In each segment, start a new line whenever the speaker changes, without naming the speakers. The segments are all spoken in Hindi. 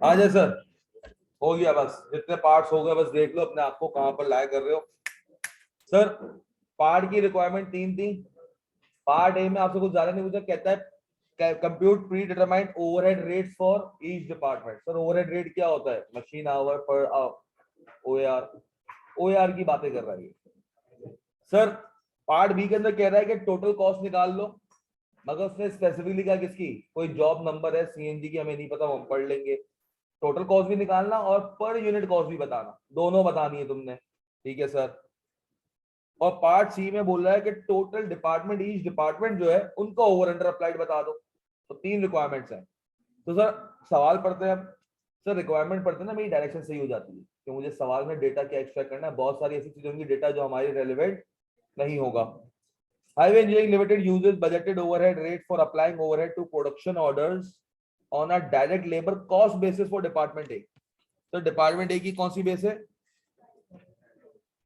आ जाए सर। हो गया बस, जितने पार्ट्स हो गए बस देख लो अपने आप को कहां पर लाया कर रहे हो। सर पार्ट की रिक्वायरमेंट तीन थी। पार्ट ए में आपसे कुछ ज्यादा नहीं पूछा, कहता है compute pre determined overhead rates for each department. Sir overhead rate क्या होता है? मशीन आवर पर ओएआर। ओएआर की बातें कर रहा है ये। सर पार्ट बी के अंदर कह रहा है कि टोटल कॉस्ट निकाल लो, मगर उसने स्पेसिफिकली कहा किसकी? कोई जॉब नंबर है सीएनजी की, हमें नहीं पता, हम पढ़ लेंगे। टोटल कॉस्ट भी निकालना और पर यूनिट कॉस्ट भी बताना, दोनों बतानी है तुमने। ठीक है सर। और पार्ट सी में बोल रहा है कि टोटल डिपार्टमेंट, ईच डिपार्टमेंट जो है उनका ओवर अंडर अप्लाइड बता दो। तो तीन रिक्वायरमेंट्स हैं। तो सर सवाल पढ़ते हैं। सर रिक्वायरमेंट पढ़ते हैं ना, मेरी डायरेक्शन सही हो जाती है कि मुझे सवाल में डेटा क्या एक्सट्रैक्ट करना है। बहुत सारी ऐसी चीजें होंगी डेटा जो हमारी रेलिवेंट नहीं होगा। Highway engineering limited uses budgeted overhead rate for applying overhead to production orders on a direct labour cost basis for department A. तो डिपार्टमेंट ए की कौन सी बेस है?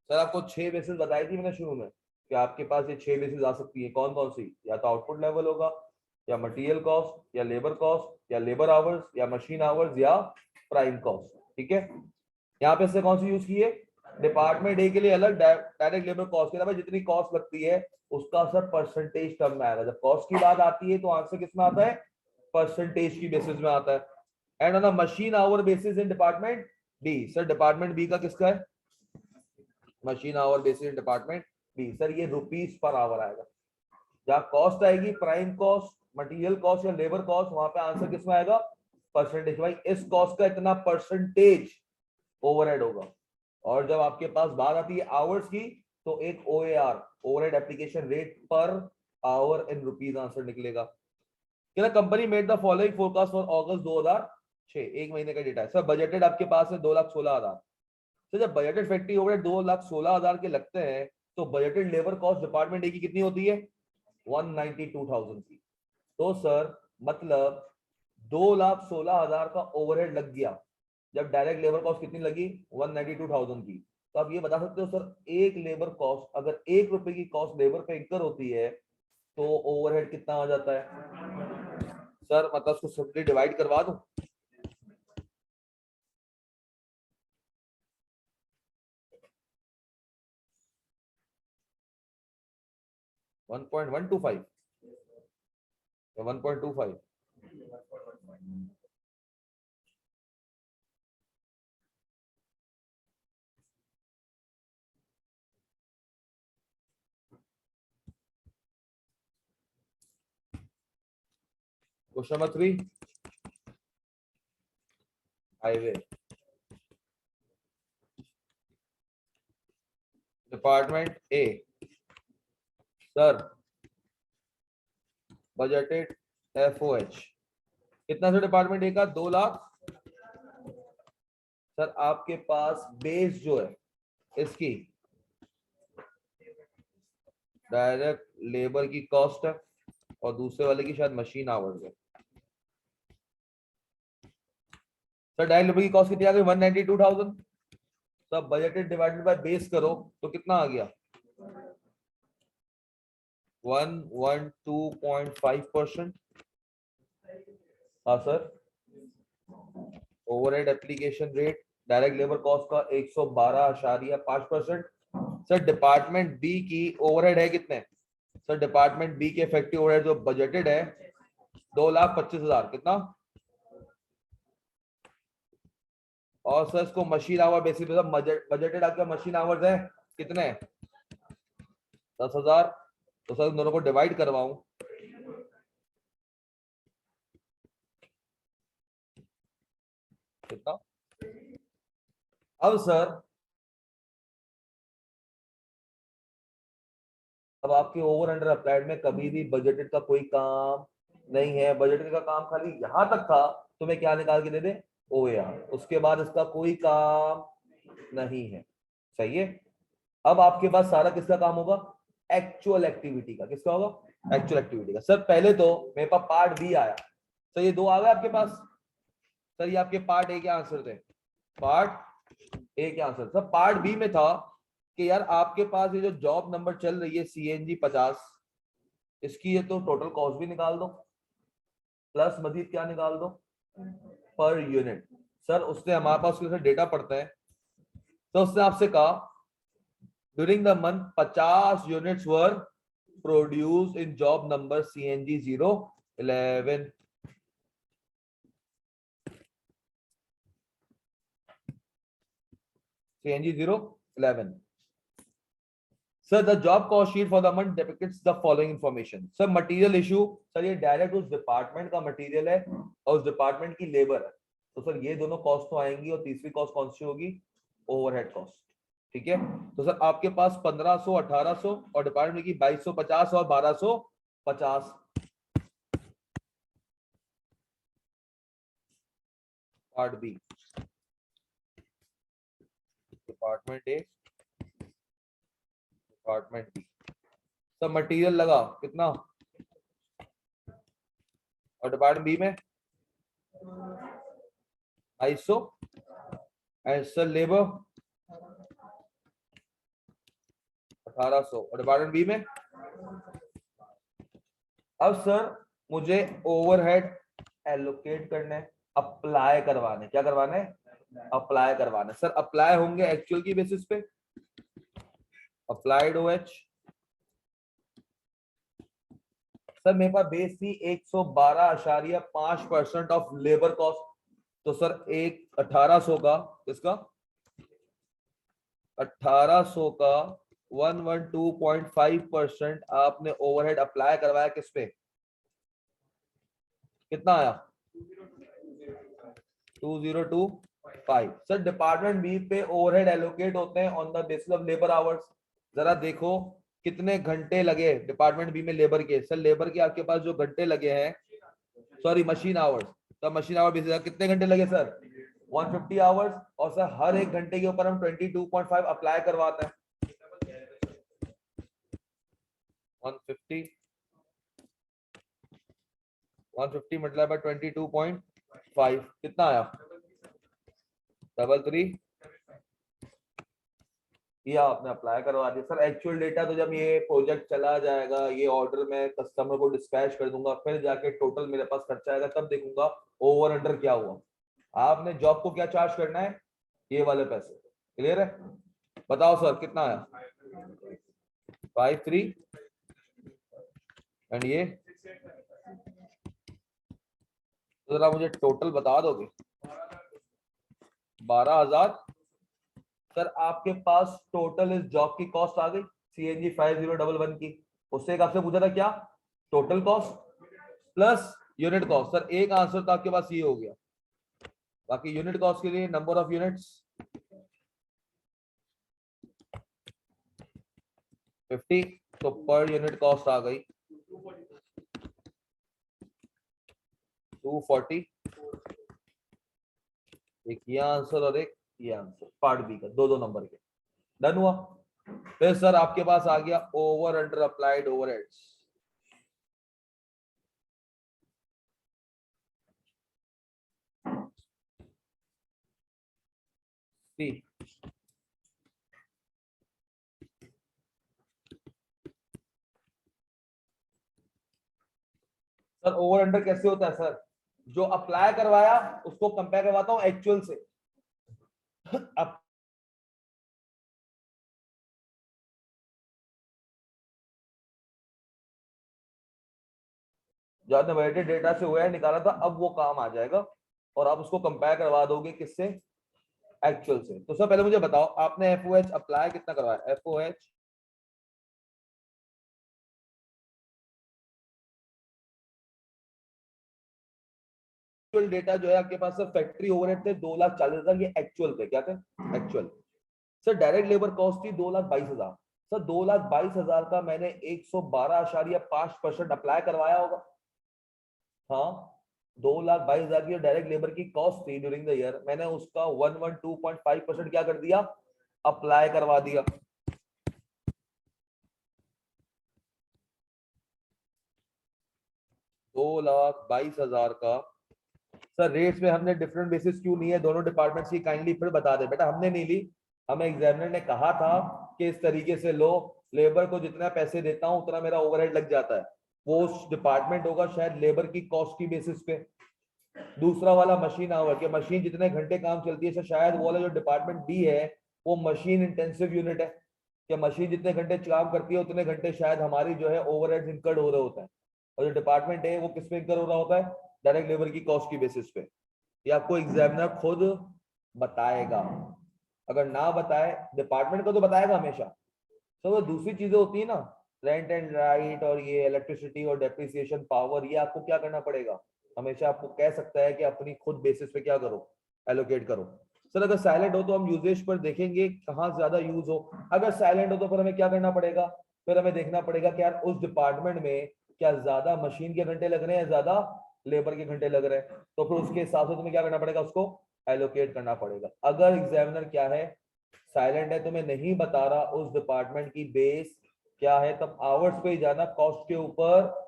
सर आपको 6 बेसिस बताई थी मैंने शुरू में कि आपके पास ये 6 बेसिस आ सकती है। कौन कौन सी? या तो आउटपुट लेवल होगा, या मटेरियल कॉस्ट, या लेबर कॉस्ट, या लेबर आवर्स, या मशीन आवर्स, या प्राइम कॉस्ट। ठीक है। यहाँ पे से कौन सी यूज की है? डिपार्टमेंट ए के लिए अलग डायरेक्ट लेबर कॉस्ट के अलावा जितनी कॉस्ट लगती है उसका सर परसेंटेज टर्म में आएगा। जब कॉस्ट की बात आती है तो आंसर किस में आता है? परसेंटेज की बेसिस में आता है। And on a machine hour basis in department B. Sir department B का किसका है? Machine hour basis department B. Sir ये रुपीस पर आवर आएगा। जहां कॉस्ट आएगी प्राइम कॉस्ट, मटेरियल कॉस्ट या लेबर कॉस्ट, वहां पे आंसर किसमें आएगा? परसेंटेज। भाई इस कॉस्ट का इतना परसेंटेज ओवरहेड होगा। और जब आपके पास बात आती है आवर्स की तो एक OAR, overhead application rate per hour in rupees answer निकलेगा। क्या company made the following forecast for August 2006, एक महीने का डेटा है। सर बजटेड आपके पास है 2,16,000। तो जब बजटेड फैक्ट्री ओवरहेड 2,16,000 के लगते हैं तो budgeted labour cost department A की कितनी होती है? 192,000 की। तो सर मतलब 2,16,000 का ओवरहेड लग गया जब डायरेक्ट लेबर कॉस्ट कितनी लगी? 192,000 की। तो आप ये बता सकते हो सर एक लेबर कॉस्ट, अगर 1 रुपए की कॉस्ट लेबर पे इंकर होती है तो ओवरहेड कितना आ जाता है? सर मतलब उसको सिंपली डिवाइड करवा दूं। 1.125 या 1.25? Question number 3, highway department A. Sir budgeted FOH कितना? सर डिपार्टमेंट ए का 2,00,000। सर आपके पास बेस जो है इसकी डायरेक्ट लेबर की कॉस्ट है और दूसरे वाले की शायद मशीन आवर्स है। सर डायरेक्ट लेबर की कॉस्ट कितनी आ गई? 192,000। सब बजटेड डिवाइडेड बाय बेस करो तो कितना आ गया? 112.5%। हाँ sir. Overhead application rate direct labour cost का 112.5%। सर डिपार्टमेंट बी की ओवरहेड है कितने? सर डिपार्टमेंट बी के इफेक्टिव ओवरहेड जो बजटेड है 2,25,000। कितना? और सर इसको मशीन आवर बेसिस पे बजटेड आपका मशीन आवर्स है कितने? 10,000। तो सर दोनों को डिवाइड करवाऊं कितना? अब सर अब आपके ओवर अंडर अप्लाइड में कभी भी बजटेड का कोई काम नहीं है। बजटेड का काम खाली यहां तक था तुम्हें क्या निकाल के दे दे? ओएआर। उसके बाद इसका कोई काम नहीं है। सही है। अब आपके पास सारा किसका काम होगा? एक्चुअल एक्टिविटी का। किसका होगा? एक्चुअल एक्टिविटी का। सर पहले तो मेरे पास पार्ट बी आया, तो ये दो आ गए आपके पास। सर ये आपके पार्ट ए के आंसर थे, पार्ट ए के आंसर। सर पार्ट बी में था कि यार आपके पास ये जो जॉब नंबर चल रही है CNG 50, इसकी ये तो टोटल कॉस्ट भी निकाल दो, प्लस मजीद क्या निकाल दो, पर यूनिट। सर उसने हमारे पास डेटा पड़ता है, तो उसने आपसे कहा during the month 50 units were produce in job number CNG 011। CNG 011। Sir, the job cost sheet for the month depicts the following information. Sir, material issue, sir ये डायरेक्ट उस डिपार्टमेंट का मटेरियल है और उस डिपार्टमेंट की लेबर है, तो सर ये दोनों कॉस्ट तो आएंगी, और तीसरी कॉस्ट कौन सी होगी, ओवरहेड कॉस्ट। ठीक है, तो सर आपके पास 1500, 1800 और डिपार्टमेंट की 2250 और 1250। Part B, department A, department B. Sir material लगा कितना, और डिपार्टमेंट बी में 250, एंड सर लेबर 1800 और डिपार्टमेंट बी में। अब सर मुझे ओवरहेड एलोकेट करने, अप्लाई करवाने, क्या करवाने, अप्लाई करवाने। सर अप्लाई होंगे एक्चुअल की बेसिस पे, अप्लाइड OH। सर मेरे पास बेस थी 112.5% ऑफ लेबर कॉस्ट, तो सर एक 1800 का, इसका 1800 का 112.5% आपने ओवरहेड अप्लाई करवाया किस पे, कितना आया 2025। सर डिपार्टमेंट बी पे ओवरहेड एलोकेट होते हैं on the basis of labour hours. जरा देखो कितने घंटे लगे डिपार्टमेंट बी में लेबर के। सर लेबर के आपके पास जो घंटे लगे हैं, सॉरी मशीन आवर्स, तो मशीन आवर बेसिस कितने घंटे लगे सर 150 आवर्स, और सर हर एक घंटे के ऊपर हम 22.5 अप्लाई करवाते हैं। 150 मतलब 22.5 कितना आया 33, ये आपने अप्लाई करवा दिया। सर एक्चुअल डेटा तो जब ये प्रोजेक्ट चला जाएगा, ये ऑर्डर मैं कस्टमर को डिस्पैच कर दूंगा, फिर जाके टोटल मेरे पास खर्चा आएगा, तब देखूंगा ओवर अंडर क्या हुआ। आपने जॉब को क्या चार्ज करना है, ये वाले पैसे। क्लियर है, बताओ सर कितना आया 53, एंड ये तो जरा मुझे टोटल बता दोगे 12,000। सर आपके पास टोटल इस जॉब की कॉस्ट आ गई CNG 5011 की, उससे एक आपसे पूछा था क्या, total cost plus unit cost. Sir एक आंसर तो आपके पास ये हो गया, बाकी यूनिट कॉस्ट के लिए नंबर ऑफ यूनिट्स 50, तो पर यूनिट कॉस्ट आ गई 240। एक ये आंसर और एक ये आंसर, पार्ट बी का, दो नंबर के। डन हुआ। फिर सर आपके पास आ गया ओवर अंडर अप्लाइड ओवरहेड्स। सी, सर ओवर अंडर कैसे होता है सर, जो अप्लाई करवाया उसको कंपेयर करवाता हूं एक्चुअल से। अब जो आपने वैलिडेटेड डेटा से हुआ है निकाला था, अब वो काम आ जाएगा, और आप उसको कंपेयर करवा दोगे किससे, एक्चुअल से। तो सर पहले मुझे बताओ आपने FOH अप्लाई कितना करवाया, FOH डेटा जो है आपके पास, सर फैक्ट्री ओवरहेड थे 2,40,000, ये एक्चुअल थे, क्या थे actual. Sir direct labour cost थी 2,22,000। सर 2,22,000 का मैंने 112.5% अप्लाई करवाया होगा। हाँ 2,22,000 की डायरेक्ट लेबर की कॉस्ट थी ड्यूरिंग द ईयर, मैंने उसका 112.5% क्या कर दिया, अप्लाई करवा दिया। दो लाख 22,000 का सर रेट्स में हमने डिफरेंट बेसिस क्यों नहीं है दोनों डिपार्टमेंट्स की, काइंडली फिर बता दे। बेटा हमने नहीं ली, हमें एग्जामिनर ने कहा था कि इस तरीके से लो, लेबर को जितना पैसे देता हूं उतना मेरा ओवरहेड लग जाता है। वो डिपार्टमेंट होगा शायद लेबर की कॉस्ट की बेसिस पे। दूसरा वाला मशीन आवर कि मशीन जितने घंटे काम चलती है, शायद वो वाला जो डिपार्टमेंट बी है वो मशीन इंटेंसिव यूनिट है, कि मशीन जितने घंटे काम करती है उतने घंटे शायद हमारी जो है ओवरहेड्स इंकर्ड हो रहे होते हैं। और जो डिपार्टमेंट है वो किस पे इंकर हो रहा होता है, डायरेक्ट लेबर की कॉस्ट की बेसिस पे। ये आपको एग्जामिनर खुद बताएगा। अगर ना बताए, डिपार्टमेंट को तो बताएगा हमेशा, तो वो दूसरी चीजें होती है ना, रेंट एंड राइट और ये इलेक्ट्रिसिटी और डेप्रिसिएशन पावर, ये आपको क्या करना पड़ेगा, हमेशा आपको कह सकता है कि अपनी खुद बेसिस पे क्या करो, एलोकेट करो। सर अगर साइलेंट हो तो हम यूजेज पर देखेंगे कहाँ ज्यादा यूज हो। अगर साइलेंट हो तो फिर हमें क्या करना पड़ेगा, फिर हमें देखना पड़ेगा कि यार उस डिपार्टमेंट में क्या ज्यादा मशीन के घंटे लग रहे हैं, ज्यादा लेबर के घंटे लग रहे हैं, तो फिर उसके हिसाब से तुम्हें क्या करना पड़ेगा, उसको एलोकेट करना पड़ेगा। अगर एग्जामिनर क्या है, साइलेंट है, तुम्हें नहीं बता रहा उस डिपार्टमेंट की बेस क्या है, तब आवर्स पे ही जाना, कॉस्ट के ऊपर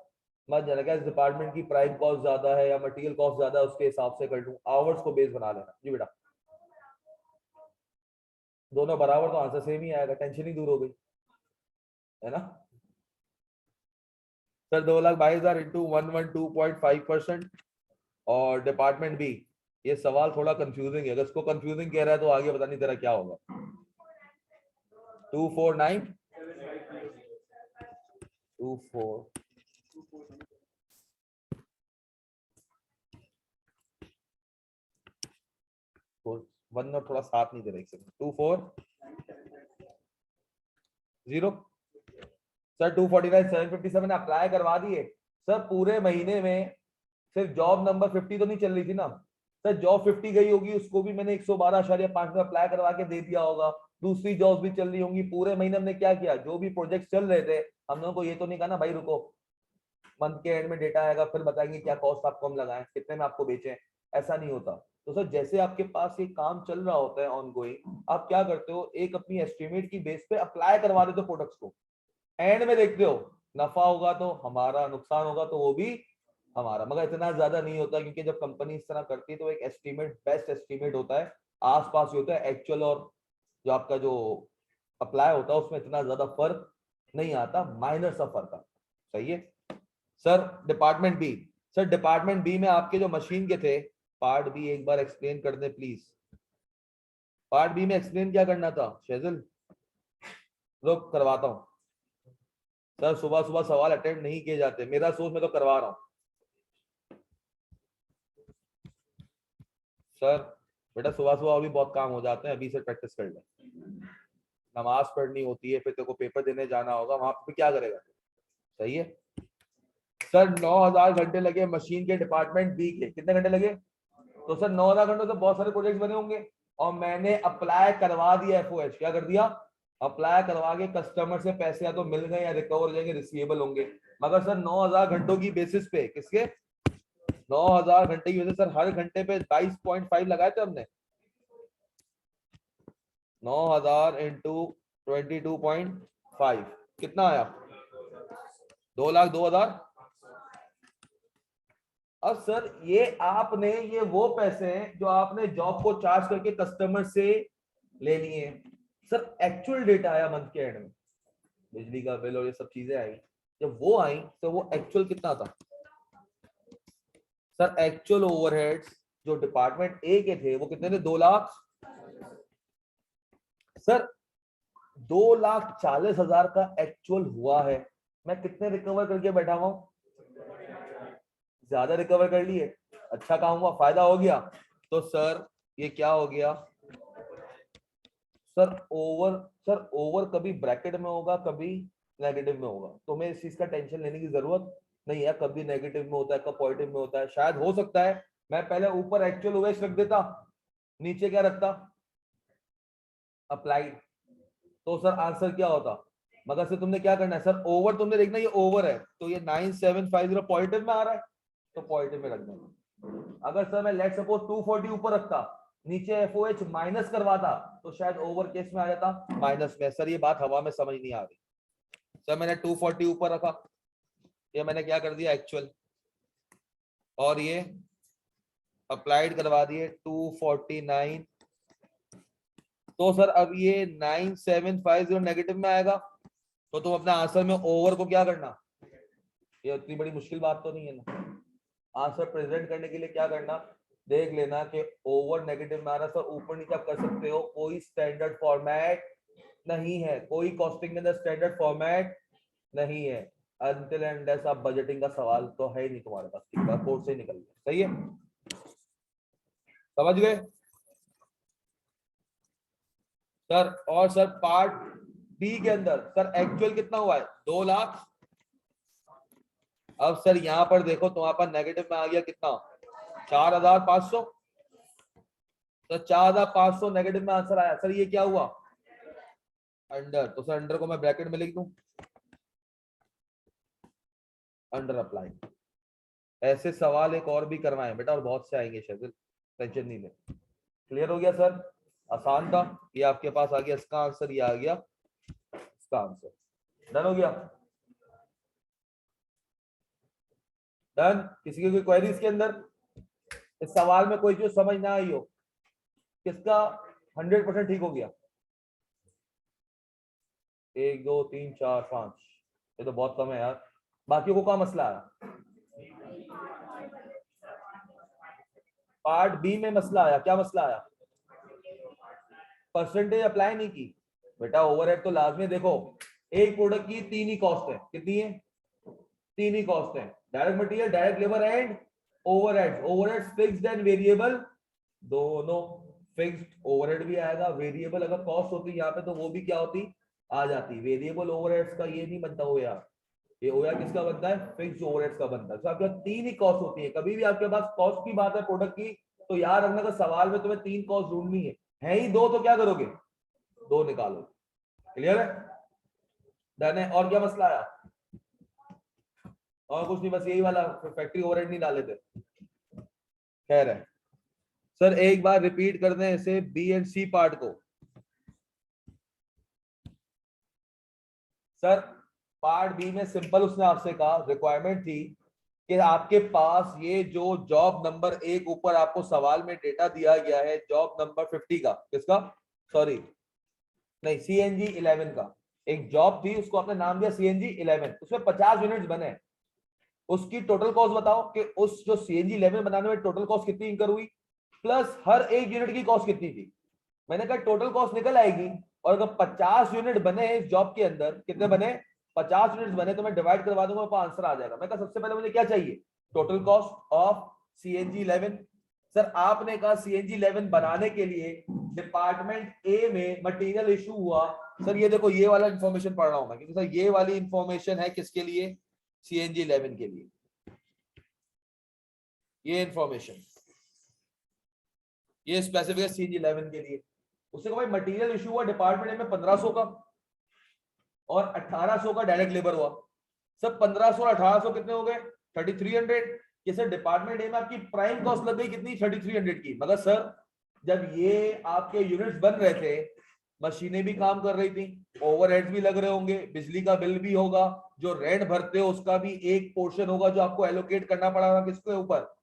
मत जाना क्या इस डिपार्टमेंट की प्राइम कॉस्ट ज्यादा है या मटेरियल कॉस्ट ज्यादा है, उसके हिसाब से कर लूं, आवर्स को बेस बना लेना। जी बेटा दोनों बराबर तो आंसर सेम ही आएगा, टेंशन ही दूर हो गई है ना। सर 2,22,000 इंटू 112.5% और डिपार्टमेंट बी, ये सवाल थोड़ा कंफ्यूजिंग है, अगर इसको कंफ्यूजिंग कह रहा है तो आगे पता नहीं तेरा क्या होगा। 249 24 वन और थोड़ा साथ नहीं दे रहा, एक सेकंड, 240 सर 249 757 अप्लाई करवा दिए। सर पूरे महीने में सिर्फ जॉब नंबर 50 तो नहीं चल रही थी ना सर, जॉब 50 गई होगी, उसको भी मैंने 112.5 में अप्लाई करवा के दे दिया होगा, दूसरी जॉब भी चल रही होंगी। पूरे महीने हमने क्या किया, जो भी प्रोजेक्ट चल रहे थे, हम लोगों को ये तो नहीं कहा ना भाई रुको, मंथ के एंड में डेटा आएगा फिर बताएंगे क्या कॉस्ट आपको हम लगाएं, कितने में आपको बेचें, ऐसा नहीं होता। तो सर जैसे आपके पास ये काम चल रहा होता है ऑन गोइंग, आप क्या करते हो, एक अपनी एस्टिमेट की बेस पे अप्लाई करवा देते हो प्रोडक्ट्स को, एंड में देखते हो नफा होगा तो हमारा, नुकसान होगा तो वो भी हमारा, मगर इतना ज्यादा नहीं होता, क्योंकि जब कंपनी इस तरह करती है तो एक एस्टीमेट बेस्ट एस्टीमेट होता है, आसपास ही होता है, एक्चुअल और जो आपका जो अप्लाई होता है उसमें इतना ज्यादा फर्क नहीं आता, माइनर सा फर्क आता। सही है sir. Department B, sir department B में आपके जो मशीन के थे, पार्ट बी एक बार एक्सप्लेन कर दे प्लीज। पार्ट बी में एक्सप्लेन क्या करना था शेजुल, रुक करवाता हूँ। सर सुबह सुबह सवाल अटेम्प्ट नहीं किए जाते, मेरा सोच मैं तो करवा रहा हूँ। सर बेटा सुबह सुबह अभी बहुत काम हो जाते हैं, अभी से प्रैक्टिस कर ले, नमाज पढ़नी होती है, फिर तेरे को पेपर देने जाना होगा, वहां पे क्या करेगा। सही है सर। 9,000 घंटे लगे मशीन के डिपार्टमेंट बी के, कितने घंटे लगे, तो सर 9,000 घंटों से बहुत सारे प्रोजेक्ट बने होंगे, और मैंने अप्लाई करवा दिया एफओएच, क्या कर दिया, अप्लाई करवा के कस्टमर से पैसे या तो मिल गए या रिकवर हो जाएंगे, रिसीवेबल होंगे। मगर सर 9,000 घंटों की बेसिस पे, किसके 9,000 घंटे की वजह से सर हर घंटे पे 22.5 लगाए थे हमने, 9,000 इंटू 22.5 कितना आया, 2,02,000। अब सर ये आपने, ये वो पैसे हैं जो आपने जॉब को चार्ज करके कस्टमर से ले लिए। सर एक्चुअल डेटा आया मंथ के एंड में, बिजली का बिल और ये सब चीजें आई, जब वो आई तो वो एक्चुअल कितना था सर, एक्चुअल ओवरहेड्स जो डिपार्टमेंट ए के थे वो कितने थे, 2 लाख। सर 2,40,000 का एक्चुअल हुआ है, मैं कितने रिकवर करके बैठा हुआ हूं, ज्यादा रिकवर कर लिए, अच्छा काम हुआ, फायदा हो गया। तो सर ये क्या हो गया सर, ओवर, सर ओवर कभी ब्रैकेट में होगा कभी नेगेटिव में होगा, तो हमें इस चीज का टेंशन लेने की जरूरत नहीं है, कभी नेगेटिव में होता है कब पॉजिटिव में होता है, शायद हो सकता है मैं पहले ऊपर एक्चुअल ओएस रख देता, नीचे क्या रखता, अप्लाइड, तो सर आंसर क्या होता। मगर से तुमने क्या करना है सर, ओवर तुमने देखना ये ओवर है, तो ये 9750 पॉजिटिव में आ रहा है, तो पॉजिटिव में रखना। अगर सर मैं लेट सपोज 240 ऊपर रखता, नीचे एफओएच माइनस करवाता, तो शायद ओवर केस में आ जाता माइनस में। सर ये बात हवा में समझ नहीं आ रही। सर मैंने 240 ऊपर रखा, ये मैंने क्या कर दिया एक्चुअल, और ये अप्लाइड करवा दिए 249। तो सर अब ये 9750 नेगेटिव में आएगा, तो तुम अपने आंसर में ओवर को क्या करना, ये इतनी बड़ी मुश्किल बात तो नहीं है ना। आंसर प्रेजेंट करने के लिए क्या करना, देख लेना कि ओवर नेगेटिव में आ रहा, सर ऊपर नीचे आप कर सकते हो, कोई स्टैंडर्ड फॉर्मेट नहीं है, कोई कॉस्टिंग के अंदर स्टैंडर्ड फॉर्मेट नहीं है। अनटिल एंड अनलेस आप बजटिंग का सवाल तो है ही नहीं तुम्हारे पास, ठीक है, कोर्स से निकल गया, सही है, समझ गए सर। और सर पार्ट बी के अंदर सर एक्चुअल कितना हुआ है, 2 लाख। अब सर यहां पर देखो तुम्हारे पास नेगेटिव में आ गया कितना, 4500। तो 4500 नेगेटिव में आंसर आया सर, ये क्या हुआ अंडर, तो सर अंडर को मैं ब्रैकेट में लिख दूं, अंडर अप्लाई। ऐसे सवाल एक और भी करवाए बेटा, और बहुत से आएंगे शायद, टेंशन नहीं ले। क्लियर हो गया सर, आसान था। ये आपके पास आ गया इसका आंसर, ये आ गया इसका आंसर, डन हो गया, डन। किसी की कोई क्वेरी इसके अंदर, इस सवाल में कोई चीज समझ ना आई हो, किसका 100% ठीक हो गया, 1 2 3 4 5, ये तो बहुत कम है यार। बाकियों को क्या मसला आया, पार्ट बी में मसला आया, क्या मसला आया, परसेंटेज अप्लाई नहीं की। बेटा ओवरहेड तो लाजमी, देखो एक प्रोडक्ट की 3 ही कॉस्ट है, कितनी है, 3 ही कॉस्ट है, direct material, direct labour and overhead. Overhead fixed and variable दोनों, फिक्स्ड ओवरहेड भी आएगा, वेरिएबल अगर कॉस्ट होती यहाँ पे तो वो भी क्या होती, आ जाती। वेरिएबल ओवरहेड्स का ये नहीं बनता हो यार, ये ओया किसका बनता है, फिक्स्ड ओवरहेड्स का बनता है। तो आपके पास 3 ही कॉस्ट होती है, कभी भी आपके पास कॉस्ट की बात है प्रोडक्ट की, तो याद रखना कि सवाल में तुम्हें 3 कॉस्ट ढूंढनी है ही 2, तो क्या करोगे, 2 निकालो। क्लियर है, डन है। और क्या मसला आया, और कुछ नहीं, बस यही वाला फैक्ट्री ओवरहेड नहीं डाले थे, खैर है। सर एक बार रिपीट कर दें इसे, बी एंड सी पार्ट को। सर पार्ट बी में सिंपल उसने आपसे कहा, रिक्वायरमेंट थी कि आपके पास ये जो जॉब नंबर 1 ऊपर आपको सवाल में डेटा दिया गया है, जॉब नंबर 50 का, किसका, सॉरी नहीं, सीएनजी 11 का एक जॉब थी, उसको आपने नाम दिया सीएनजी 11, उसमें 50 यूनिट्स बने, उसकी टोटल कॉस्ट बताओ कि उस जो सीएनजी 11 बनाने में टोटल कॉस्ट कितनी इंकर हुई, प्लस हर एक यूनिट की कॉस्ट कितनी थी। मैंने कहा टोटल कॉस्ट निकल आएगी, और अगर 50 यूनिट बने इस जॉब के अंदर, कितने बने, 50 यूनिट बने, तो मैं डिवाइड करवा दूंगा, तो आंसर आ जाएगा। मैं कहा सबसे पहले मुझे क्या चाहिए, total cost of CNG 11। Sir आपने कहा सीएनजी 11 बनाने के लिए डिपार्टमेंट ए में मटेरियल इशू हुआ। सर ये देखो ये वाला इंफॉर्मेशन पढ़ रहा हूं मैं, क्योंकि सर ये वाली इंफॉर्मेशन है किसके लिए, सीएनजी 11 के लिए, ये इंफॉर्मेशन, ये स्पेसिफिक सीएनजी 11 के लिए। उससे भाई मटेरियल इशू हुआ डिपार्टमेंट में 1500 का, और 1800 का डायरेक्ट लेबर हुआ। सब 1500 और 1800 कितने हो गए, 3300। ये सर डिपार्टमेंट ए में आपकी प्राइम कॉस्ट लग गई कितनी, 3300 की। मगर सर जब ये आपके यूनिट्स बन रहे थे, मशीनें भी काम कर रही थी, ओवरहेड्स भी लग रहे होंगे, बिजली का बिल भी होगा, जो रेंट भरते हो उसका भी एक पोर्शन होगा जो आपको एलोकेट करना पड़ेगा किसके ऊपर,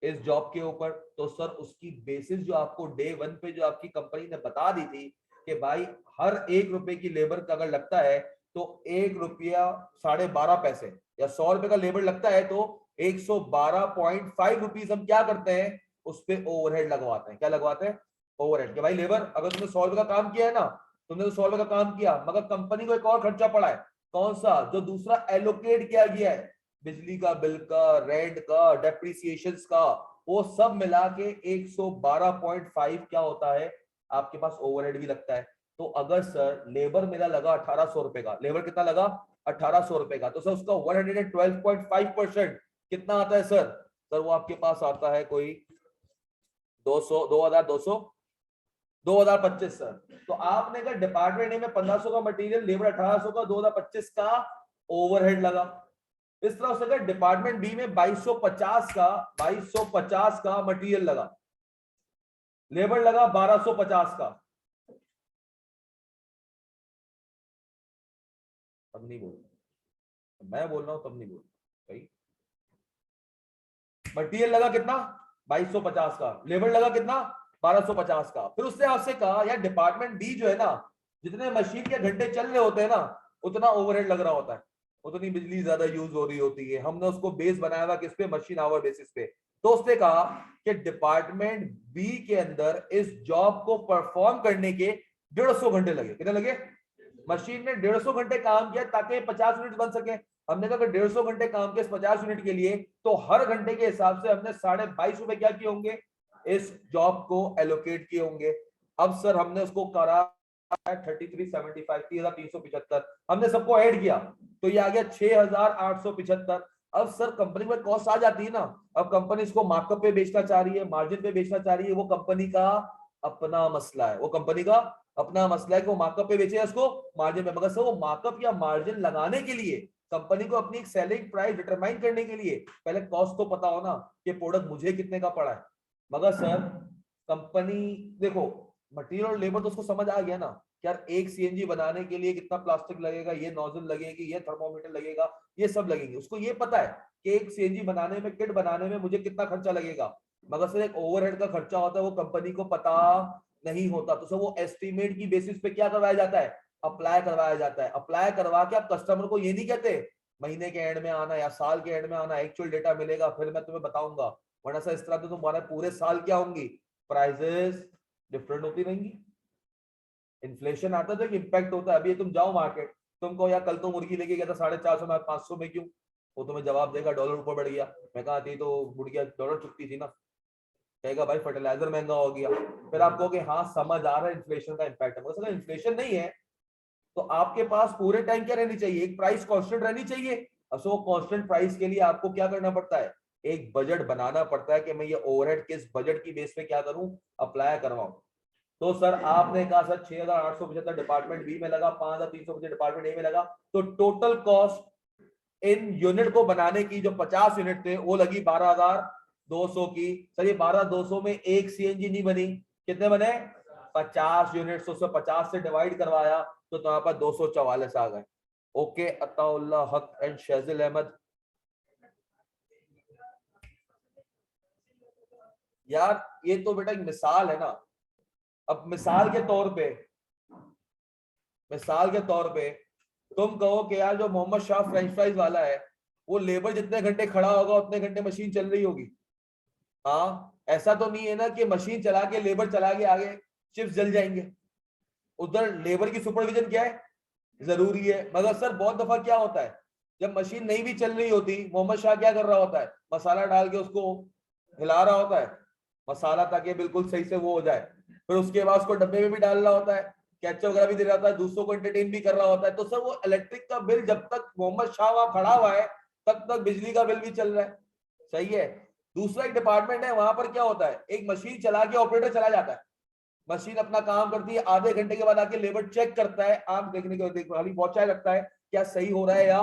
इस जॉब के ऊपर। तो सर उसकी बेसिस जो आपको डे 1 पे जो आपकी कंपनी ने बता दी थी कि भाई हर 1 रुपए की लेबर का अगर लगता है तो 1 रुपया 12.5 पैसे, या 100 रुपए का लेबर लगता है तो 112.5 रुपीज हम क्या करते हैं, उस पे ओवरहेड लगवाते हैं। क्या लगवाते हैं, ओवरहेड। कि भाई लेबर अगर तुमने 100 रुपए का काम किया है ना, तुमने तो 100 रुपए का काम किया, मगर कंपनी को एक और खर्चा पड़ा है, कौन सा, जो दूसरा एलोकेट किया गया है, बिजली का बिल का, रेंट का, डेप्रिसिएशन का, वो सब मिला के 112.5 क्या होता है, आपके पास ओवरहेड भी लगता है। तो अगर सर लेबर मेरा लगा 1800 रुपए का, लेबर कितना लगा, 1800 रुपए का, तो सर उसका 112.5% कितना आता है सर, सर वो आपके पास आता है कोई 200, 2200, 2025 सर। तो आपने कहा डिपार्टमेंट ए में 1500 का मटेरियल, लेबर 1800 का, 2025 का ओवरहेड लगा। इस तरह से अगर डिपार्टमेंट बी में 2250 का मटेरियल लगा, लेबर लगा 1250 का, तब नहीं बोल, मैं बोल रहा हूं तब नहीं बोल भाई। मटेरियल लगा कितना 2250 का, लेबर लगा कितना 1250 का। फिर उसने आपसे कहा यार डिपार्टमेंट बी जो है ना, जितने मशीन के घंटे चल रहे होते हैं ना उतना ओवरहेड लग रहा होता है, उतनी बिजली ज्यादा यूज हो रही होती है। हमने उसको बेस बनाया हुआ किस पे, मशीन आवर बेसिस पे। तो उसने कहा कि डिपार्टमेंट बी के अंदर इस जॉब को परफॉर्म करने के 150 घंटे लगे। कितने लगे? मशीन ने 150 घंटे काम किया ताकि 50 यूनिट बन सके। हमने कहा 150 घंटे काम किए 50 यूनिट के लिए, तो हर घंटे के हिसाब से हमने ₹22.5 क्या किए होंगे, इस जॉब को एलोकेट किए होंगे। अब सर हमने उसको करा 3375, 3375, हमने सबको ऐड किया तो ये आ गया 6875। अब सर कंपनी में कॉस्ट आ जाती है ना, अब कंपनी इसको मार्कअप पे बेचना चाह रही है, मार्जिन पे बेचना चाह रही है, वो कंपनी का अपना मसला है, वो कंपनी का अपना मसला है कि वो मार्कअप पे बेचे या इसको मार्जिन पे। मगर सर वो मार्कअप या मार्जिन लगाने के लिए कंपनी को अपनी एक सेलिंग प्राइस डिटरमाइन करने के लिए पहले कॉस्ट तो पता हो ना कि प्रोडक्ट मुझे कितने का पड़ा है। मगर सर कंपनी देखो मटेरियल और लेबर तो उसको समझ आ गया ना, यार एक सीएनजी बनाने के लिए कितना प्लास्टिक लगेगा, ये नोजल लगेगी, ये थर्मोमीटर लगेगा, ये सब लगेंगे। उसको ये पता है कि एक सीएनजी बनाने में, किट बनाने में मुझे कितना खर्चा लगेगा। मगर सर एक ओवरहेड का खर्चा होता है, वो कंपनी को पता नहीं होता। तो सर वो एस्टिमेट की बेसिस पे क्या करवाया जाता है, अप्लाई करवाया जाता है। अप्लाई करवा के आप कस्टमर को ये नहीं कहते महीने के एंड में आना या साल के एंड में आना, एक्चुअल डेटा मिलेगा फिर मैं तुम्हें बताऊंगा। वरना सर इस तरह तो तुम्हारे पूरे साल क्या होंगी, प्राइजेस डिफरेंट होती रहेंगी। इन्फ्लेशन आता है तो एक इम्पैक्ट होता है। अभी तुम जाओ मार्केट, तुम कहो यार कल तो मुर्गी लेके गया था 450 में, 500 में क्यों, वो तुम्हें जवाब देगा डॉलर ऊपर बढ़ गया। मैं कहा थी तो मुर्गिया डॉलर चुकती थी ना, कहेगा भाई फर्टिलाइजर महंगा हो गया। फिर आप कहोगे हाँ समझ आ रहा है इन्फ्लेशन का इम्पैक्ट है। मगर इन्फ्लेशन नहीं है तो आपके पास पूरे टाइम क्या रहनी चाहिए, एक प्राइस कांस्टेंट रहनी चाहिए। अब सो कांस्टेंट प्राइस के लिए आपको क्या करना पड़ता है, एक बजट बनाना पड़ता है कि मैं ये ओवरहेड किस बजट की बेस पे क्या करूं, अप्लाई करवाऊं। तो सर आपने कहा सर 6875 डिपार्टमेंट बी में लगा, 5325 डिपार्टमेंट ए में लगा, तो टोटल कॉस्ट इन यूनिट को बनाने की जो 50 यूनिट थे वो लगी 12200 की। सर ये 12200 में एक सीएनजी नहीं बनी, कितने बने, 50 यूनिट। 50 से डिवाइड करवाया तो तुम्हारे पास 244 आ गए। ओके अताउल्लाह हक एंड शहजिल अहमद। यार ये तो बेटा एक मिसाल है ना। अब मिसाल के तौर पे तुम कहो कि यार जो मोहम्मद शाह फ्रेंच फ्राइज वाला है, वो लेबर जितने घंटे खड़ा होगा उतने घंटे मशीन चल रही होगी। हाँ ऐसा तो नहीं है ना कि मशीन चला के लेबर चला के आगे चिप्स जल जाएंगे। उधर लेबर की सुपरविजन क्या है, जरूरी है। मगर सर बहुत दफा क्या होता है, जब मशीन नहीं भी चल रही होती, मोहम्मद शाह क्या कर रहा होता है, मसाला डाल के उसको हिला रहा होता है मसाला ताकि बिल्कुल सही से वो हो जाए। फिर उसके बाद उसको डब्बे में भी डाल रहा होता है, कैचअप वगैरह भी दे रहा होता है, दूसरों को एंटरटेन भी कर रहा होता है। तो सर वो इलेक्ट्रिक का बिल जब तक मोहम्मद शाह वहां खड़ा हुआ है तब तक बिजली का बिल भी चल रहा है। सही है। दूसरा एक डिपार्टमेंट है, वहां पर क्या होता है, एक मशीन चला के ऑपरेटर चला जाता है, मशीन अपना काम करती है, आधे घंटे के बाद आके लेबर चेक करता है, आंख देखने के खाली पहुंचाए रखता है क्या सही हो रहा है या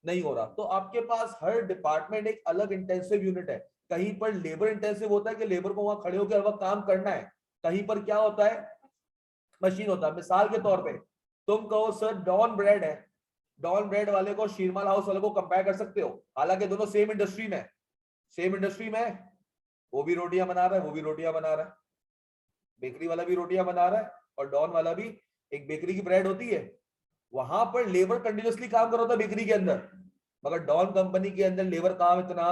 नहीं हो रहा। तो आपके पास हर डिपार्टमेंट एक अलग इंटेंसिव यूनिट है। कहीं पर लेबर इंटेंसिव होता है कि लेबर को वहां खड़े होकर हर वक्त काम करना है, कहीं पर क्या होता है, मशीन होता है। मिसाल के तौर पे तुम कहो सर डॉन ब्रेड है, डॉन ब्रेड वाले को शीरमाल हाउस वाले को कंपेयर कर सकते हो, हालांकि दोनों सेम इंडस्ट्री में वो भी रोटियां बना रहा है, वो भी रोटियां बना रहा है, बेकरी वाला भी रोटियां बना रहा है और डॉन वाला भी, एक बेकरी की ब्रेड होती है, वहां पर लेबर कंटिन्यूअसली काम कर रहा था बेकरी के अंदर, मगर डॉन कंपनी के अंदर लेबर काम इतना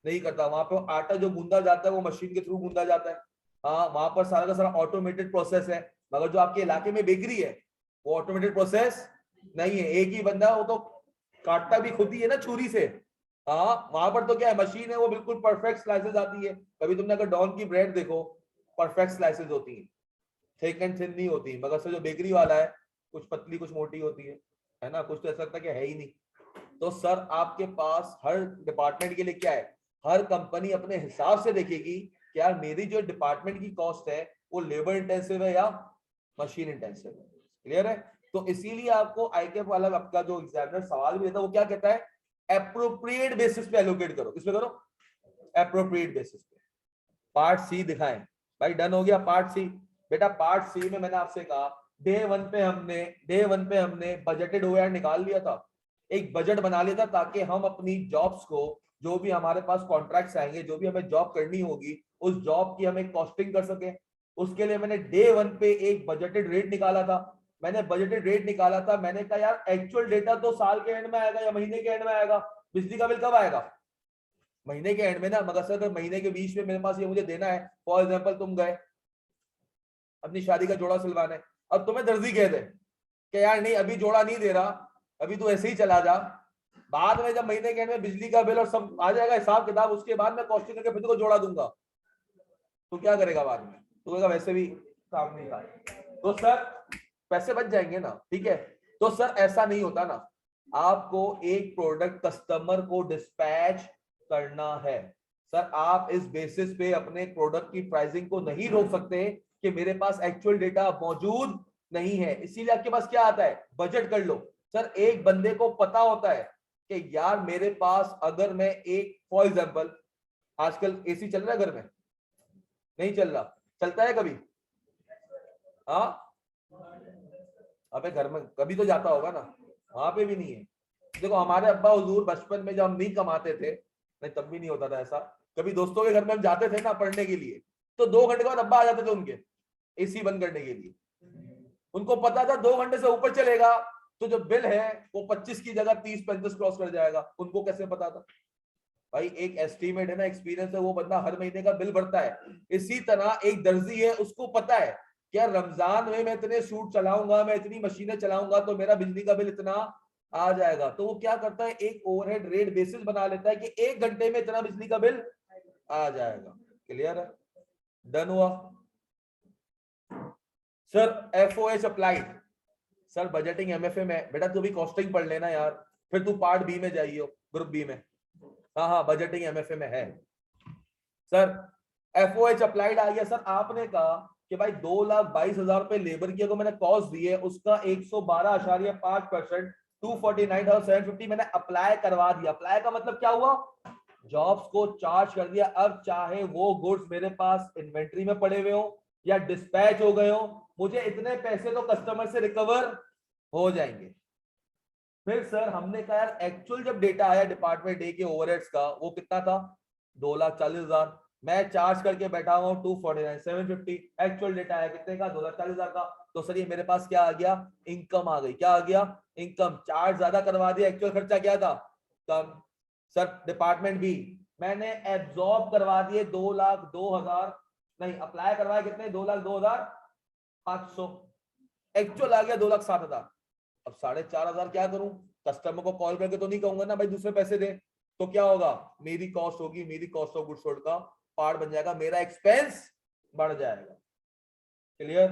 नहीं करता। वहां पर आटा जो गूंदा जाता है वो मशीन के थ्रू गूंदा जाता है। हाँ वहां पर सारा का सारा ऑटोमेटेड प्रोसेस है। मगर जो आपके इलाके में बेकरी है वो ऑटोमेटेड प्रोसेस नहीं है, एक ही बंदा वो तो काटता भी खुद ही है ना छुरी से। हाँ वहां पर तो क्या है, मशीन है, वो बिल्कुल परफेक्ट स्लाइसेस आती है। कभी तुमने अगर डॉन की ब्रेड देखो, परफेक्ट स्लाइसेस होती है, थिक एंड थिन नहीं होती। मगर सर जो बेकरी वाला है कुछ पतली कुछ मोटी होती है ना, कुछ तो ऐसा लगता है कि है ही नहीं। तो सर आपके पास हर डिपार्टमेंट के लिए क्या है, हर कंपनी अपने हिसाब से देखेगी कि यार मेरी जो डिपार्टमेंट की कॉस्ट है वो लेबर इंटेंसिव है या मशीन इंटेंसिव है। क्लियर है। तो इसीलिए आपको आईकेएफ वाला आपका जो एग्जामिनर सवाल भी देता है वो क्या कहता है, एप्रोप्रिएट बेसिस पे एलोकेट करो। किसमें करो, एप्रोप्रिएट बेसिस पे। पार्ट सी दिखाएं भाई, डन हो गया पार्ट सी। बेटा पार्ट सी में मैंने आपसे कहा डे वन पे हमने बजटेड ओवरहेड निकाल लिया था। एक बजट बना लिया था ताकि हम अपनी जॉब्स को, जो भी हमारे पास कॉन्ट्रैक्ट्स आएंगे, जो भी हमें जॉब करनी होगी, उस जॉब की हमें कॉस्टिंग कर सके। उसके लिए मैंने डे 1 पे एक बजटेड रेट निकाला था। मैंने बजटेड रेट निकाला था, मैंने कहा यार एक्चुअल डेटा तो साल के एंड में आएगा या महीने के एंड में आएगा, बिजली का बिल कब आएगा? महीने के एंड में ना। मगर सर महीने के बीच में मेरे पास ये मुझे देना है, फॉर एग्जाम्पल तुम गए अपनी शादी का जोड़ा सिलवाने, अब तुम्हें दर्जी कह दे कि यार नहीं अभी जोड़ा नहीं दे रहा, अभी तू ऐसे ही चला जा, बाद में जब महीने के एंड में बिजली का बिल और सब आ जाएगा हिसाब किताब, उसके बाद मैं कॉस्टिंग करके फिर तुमको जोड़ा दूंगा, तो क्या करेगा बाद में? तो कहेगा वैसे भी काम नहीं था। तो सर पैसे बच जाएंगे ना, ठीक है। तो सर ऐसा नहीं होता ना, आपको एक प्रोडक्ट कस्टमर को डिस्पैच करना है। सर आप इस बेसिस पे अपने प्रोडक्ट की प्राइसिंग को नहीं रोक सकते कि मेरे पास एक्चुअल डेटा मौजूद नहीं है, इसीलिए आपके पास क्या आता है, बजट कर लो। सर एक बंदे को पता होता है कि यार मेरे पास अगर मैं एक, फॉर एग्जांपल आजकल एसी चल रहा है घर में, नहीं चल रहा, चलता है कभी? हाँ अबे घर में कभी तो जाता होगा ना, वहां पे भी नहीं है। देखो हमारे अब्बा हुजूर बचपन में जब हम नहीं कमाते थे, नहीं तब भी नहीं होता था ऐसा, कभी दोस्तों के घर में हम जाते थे ना पढ़ने के लिए, तो 2 घंटे के बाद अब्बा आ जाते थे उनके एसी बंद करने के लिए। उनको पता था 2 घंटे से ऊपर चलेगा तो जो बिल है वो 25 की जगह 30-35 क्रॉस कर जाएगा। उनको कैसे पता था? भाई एक एस्टीमेट है ना, एक्सपीरियंस है, वो बंदा हर महीने का बिल भरता है। इसी तरह एक दर्जी है, उसको पता है क्या रमजान में मैं इतने सूट चलाऊंगा, मैं इतनी मशीनें चलाऊंगा तो मेरा बिजली का बिल इतना आ जाएगा। तो वो क्या करता है, एक ओवरहेड रेट बेसिस बना लेता है कि 1 घंटे में इतना बिजली का बिल आ जाएगा। क्लियर है? डन हुआ? Sir FOH applied, sir budgeting MFA में बेटा तू भी कॉस्टिंग पढ़ लेना यार, फिर तू पार्ट बी में जाइयो, ग्रुप बी में। हाँ हाँ बजटिंग एमएफए में है। सर एफओएच अप्लाइड आ गया। सर आपने कहा कि भाई 2,22,000 रुपए लेबर की अगर मैंने कॉस्ट दी है, उसका 112.5% 249,750 मैंने अप्लाई करवा दिया। अप्लाई का मतलब क्या हुआ, जॉब्स को चार्ज कर दिया। अब चाहे वो गुड्स मेरे पास इन्वेंट्री में पड़े हुए हो या डिस्पैच हो गए हो, मुझे इतने पैसे तो कस्टमर से रिकवर हो जाएंगे। फिर सर हमने कहा यार एक्चुअल जब डेटा आया डिपार्टमेंट ए के ओवरहेड्स का, वो कितना था, 2,40,000। मैं चार्ज करके बैठा हुआ 249,750, एक्चुअल डेटा आया कितने का, 2,40,000 का। तो सर ये मेरे पास क्या आ गया, इनकम आ गई। क्या आ गया, इनकम। चार्ज ज्यादा करवा दिया, एक्चुअल खर्चा क्या था, कम। सर डिपार्टमेंट बी, मैंने एब्जॉर्ब करवा दिए 2,02,000, नहीं अप्लाई करवाया कितने, 2,02,500, एक्चुअल आ गया 2,07,000। अब 4,500 क्या करूं, कस्टमर को कॉल करके तो नहीं कहूंगा ना भाई दूसरे पैसे दे, तो क्या होगा, मेरी कॉस्ट होगी, मेरी कॉस्ट ऑफ गुड्स सोल्ड का पार्ट बन जाएगा, मेरा एक्सपेंस बढ़ जाएगा। क्लियर?